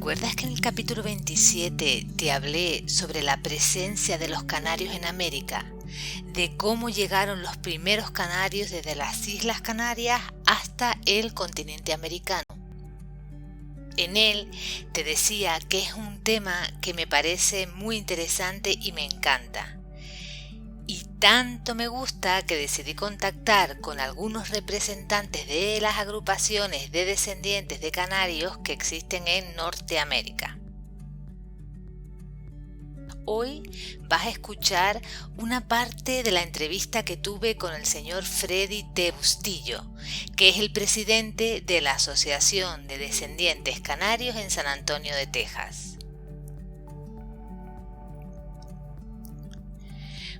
¿Recuerdas que en el capítulo 27 te hablé sobre la presencia de los canarios en América? De cómo llegaron los primeros canarios desde las Islas Canarias hasta el continente americano. En él te decía que es un tema que me parece muy interesante y me encanta. Y tanto me gusta que decidí contactar con algunos representantes de las agrupaciones de descendientes de canarios que existen en Norteamérica. Hoy vas a escuchar una parte de la entrevista que tuve con el señor Freddy T. Bustillo, que es el presidente de la Asociación de Descendientes Canarios en San Antonio de Texas.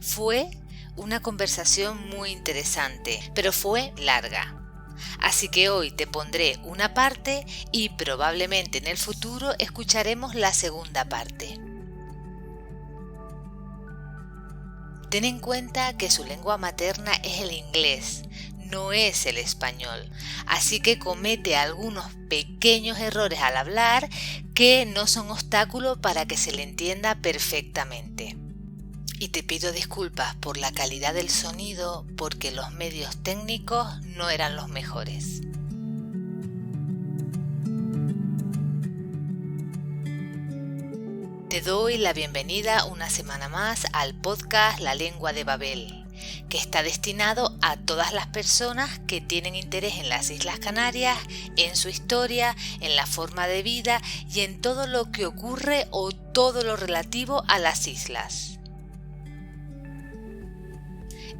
Fue una conversación muy interesante, pero fue larga. Así que hoy te pondré una parte y probablemente en el futuro escucharemos la segunda parte. Ten en cuenta que su lengua materna es el inglés, no es el español, así que comete algunos pequeños errores al hablar que no son obstáculo para que se le entienda perfectamente. Y te pido disculpas por la calidad del sonido porque los medios técnicos no eran los mejores. Te doy la bienvenida una semana más al podcast La Lengua de Babel, que está destinado a todas las personas que tienen interés en las Islas Canarias, en su historia, en la forma de vida y en todo lo que ocurre o todo lo relativo a las islas.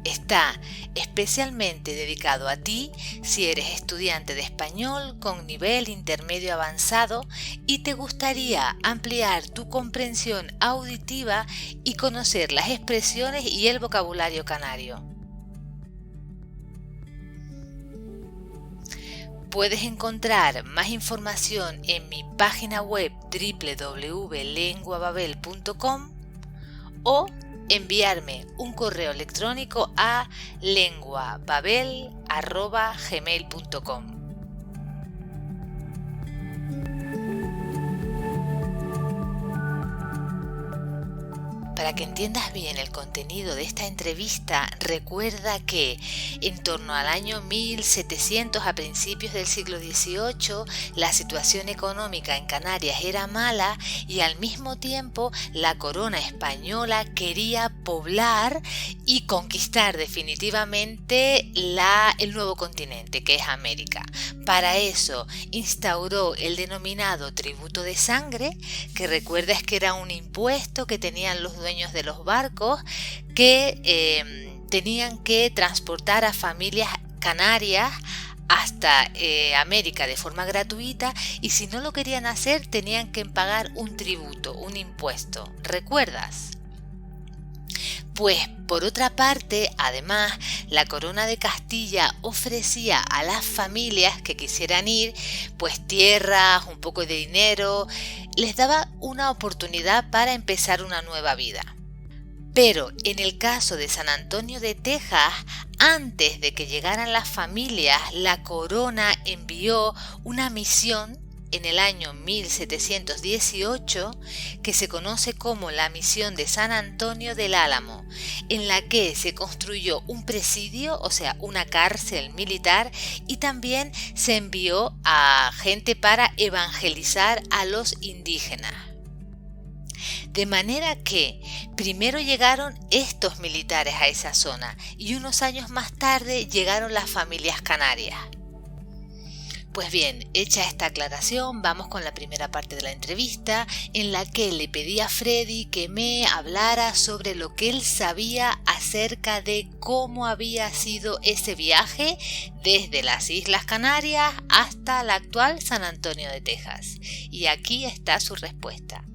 Está especialmente dedicado a ti si eres estudiante de español con nivel intermedio avanzado y te gustaría ampliar tu comprensión auditiva y conocer las expresiones y el vocabulario canario. Puedes encontrar más información en mi página web www.lenguababel.com o enviarme un correo electrónico a lenguababel@gmail.com. Para que entiendas bien el contenido de esta entrevista, recuerda que en torno al año 1700, a principios del siglo XVIII, la situación económica en Canarias era mala y al mismo tiempo la corona española quería poblar y conquistar definitivamente el nuevo continente, que es América. Para eso instauró el denominado tributo de sangre, que recuerdas que era un impuesto que tenían los dueños de los barcos que tenían que transportar a familias canarias hasta América de forma gratuita, y si no lo querían hacer tenían que pagar un tributo, un impuesto. ¿Recuerdas? Pues por otra parte, además, la corona de Castilla ofrecía a las familias que quisieran ir, pues tierras, un poco de dinero, les daba una oportunidad para empezar una nueva vida. Pero en el caso de San Antonio de Texas, antes de que llegaran las familias, la corona envió una misión en el año 1718 que se conoce como la misión de San Antonio del Álamo, en la que se construyó un presidio, o sea, una cárcel militar, y también se envió a gente para evangelizar a los indígenas. De manera que primero llegaron estos militares a esa zona y unos años más tarde llegaron las familias canarias. Pues bien, hecha esta aclaración, vamos con la primera parte de la entrevista, en la que le pedí a Freddy que me hablara sobre lo que él sabía acerca de cómo había sido ese viaje desde las Islas Canarias hasta la actual San Antonio de Texas. Y aquí está su respuesta.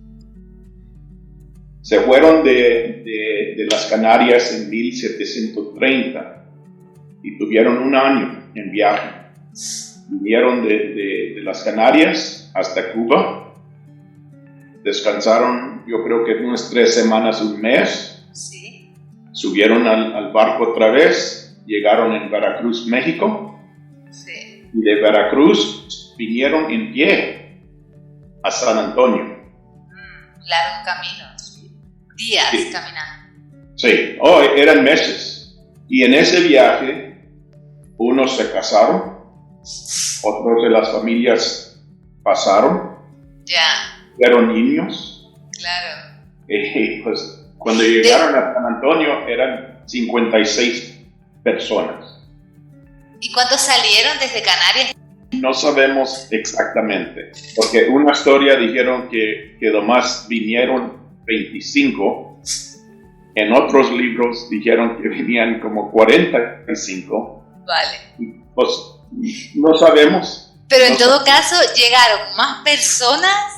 Se fueron de las Canarias en 1730 y tuvieron un año en viaje. Vinieron de las Canarias hasta Cuba, descansaron yo creo que unas 3 semanas, un mes, Sí. Subieron al barco otra vez, llegaron en Veracruz, México, Sí. y de Veracruz vinieron en pie a San Antonio. Largo camino. Días Sí. caminando. Sí, eran meses. Y en ese viaje, unos se casaron, otros de las familias pasaron, Ya, fueron niños. claro. Y pues cuando llegaron a San Antonio eran 56 personas. ¿Y cuántos salieron desde Canarias? No sabemos exactamente, porque una historia dijeron que nomás vinieron 25, en otros libros dijeron que venían como 45, Vale. pues no sabemos. Pero en No todo sabemos. caso llegaron más personas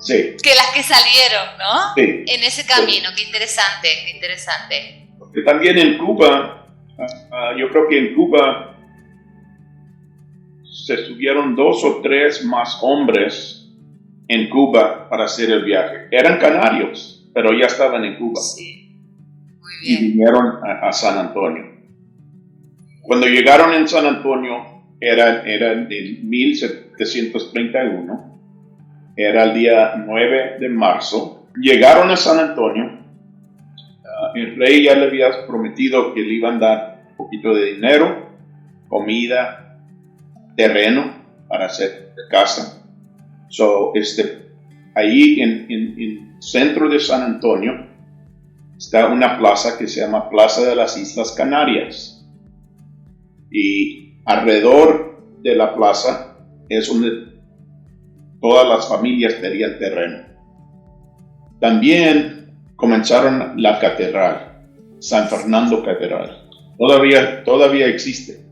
Sí, que las que salieron, ¿no? sí. En ese camino. Qué interesante, qué interesante. Porque también en Cuba, yo creo que en Cuba se subieron 2 o 3 más hombres en Cuba para hacer el viaje. Eran canarios, pero ya estaban en Cuba. Sí. Muy Y bien. vinieron a San Antonio. Cuando llegaron en San Antonio, era en 1731, era el día 9 de marzo. Llegaron a San Antonio, el rey ya le había prometido que le iban a dar un poquito de dinero, comida, terreno para hacer casa. So, ahí en el centro de San Antonio está una plaza que se llama Plaza de las Islas Canarias. Y alrededor de la plaza es donde todas las familias tenían terreno. También comenzaron la catedral, San Fernando Catedral. Todavía existe.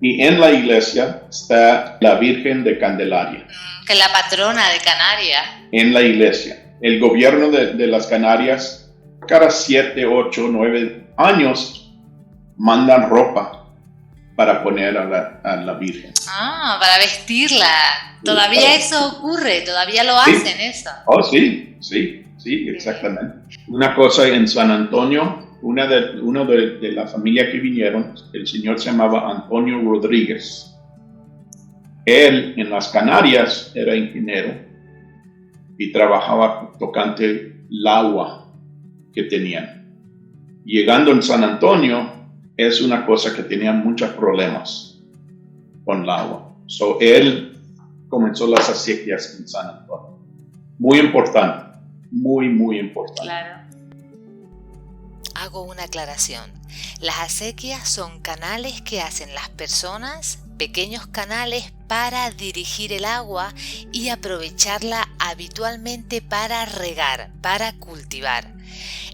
Y en la iglesia está la Virgen de Candelaria. Que es la patrona de Canarias. En la iglesia. El gobierno de las Canarias, cada 7, 8, 9 años, mandan ropa para poner a la Virgen. Ah, para vestirla. Todavía claro. eso ocurre, todavía lo Sí. hacen eso. Oh, sí, exactamente. Una cosa en San Antonio, uno de la familia que vinieron, el señor se llamaba Antonio Rodríguez. Él en las Canarias era ingeniero y trabajaba tocante el agua que tenían. Llegando en San Antonio, es una cosa que tenían muchos problemas con el agua. So, él comenzó las acequias en San Antonio. Muy importante, muy importante. Claro. Hago una aclaración. Las acequias son canales que hacen las personas, pequeños canales para dirigir el agua y aprovecharla habitualmente para regar, para cultivar.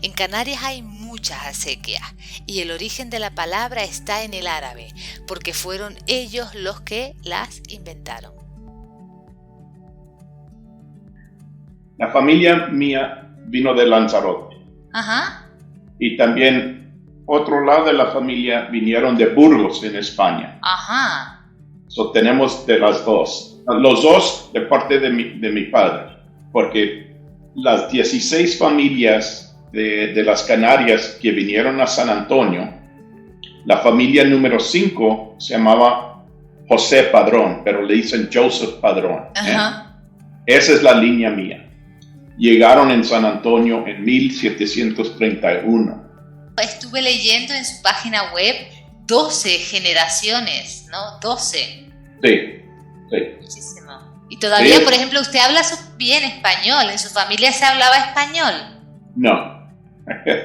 En Canarias hay muchas acequias y el origen de la palabra está en el árabe, porque fueron ellos los que las inventaron. La familia mía vino de Lanzarote Ajá. y también otro lado de la familia vinieron de Burgos en España. Ajá. So, tenemos de las dos. Los dos de parte de mi padre, porque las 16 familias de las Canarias que vinieron a San Antonio, la familia número 5 se llamaba José Padrón, pero le dicen Joseph Padrón. Ajá. Esa es la línea mía. Llegaron en San Antonio en 1731. Estuve leyendo en su página web 12 generaciones, ¿no? 12. Sí. Muchísimo. Y todavía, Sí. por ejemplo, usted habla bien español. ¿En su familia se hablaba español? No.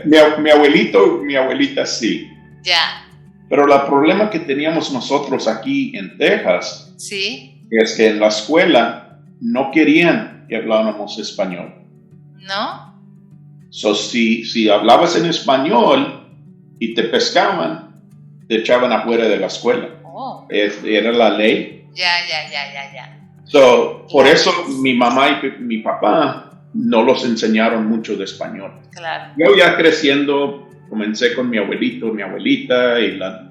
Mi abuelita sí. Ya. Pero el problema que teníamos nosotros aquí en Texas ¿Sí? es que en la escuela no querían que habláramos español. ¿No? So, si hablabas en español y te pescaban, te echaban afuera de la escuela. Oh. Era la ley. Ya. So, por eso mi mamá y mi papá no los enseñaron mucho de español. Claro. Yo ya creciendo, comencé con mi abuelito, mi abuelita y las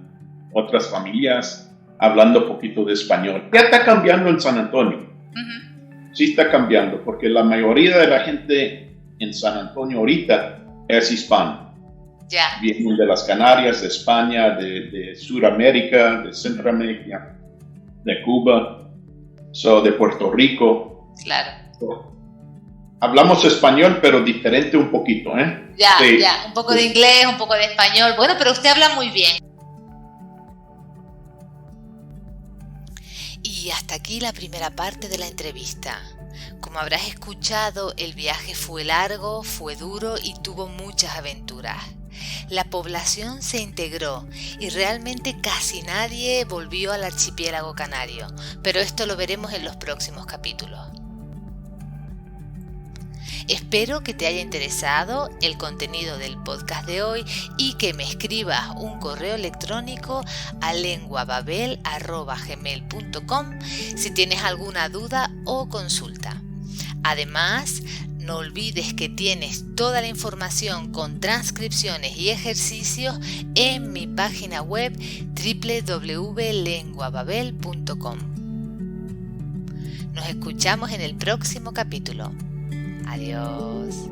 otras familias hablando un poquito de español. Ya está cambiando en San Antonio. Uh-huh. Sí está cambiando, porque la mayoría de la gente en San Antonio ahorita es hispano. Ya. Vienen de las Canarias, de España, de Sudamérica, de Centroamérica, de Cuba, de Puerto Rico. Claro. Hablamos español, pero diferente un poquito, ¿eh? Ya, Sí. un poco de inglés, un poco de español. Bueno, pero usted habla muy bien. Y hasta aquí la primera parte de la entrevista. Como habrás escuchado, el viaje fue largo, fue duro y tuvo muchas aventuras. La población se integró y realmente casi nadie volvió al archipiélago canario, pero esto lo veremos en los próximos capítulos. Espero que te haya interesado el contenido del podcast de hoy y que me escribas un correo electrónico a lenguababel@gmail.com si tienes alguna duda o consulta. Además, no olvides que tienes toda la información con transcripciones y ejercicios en mi página web www.lenguababel.com. Nos escuchamos en el próximo capítulo. Adiós.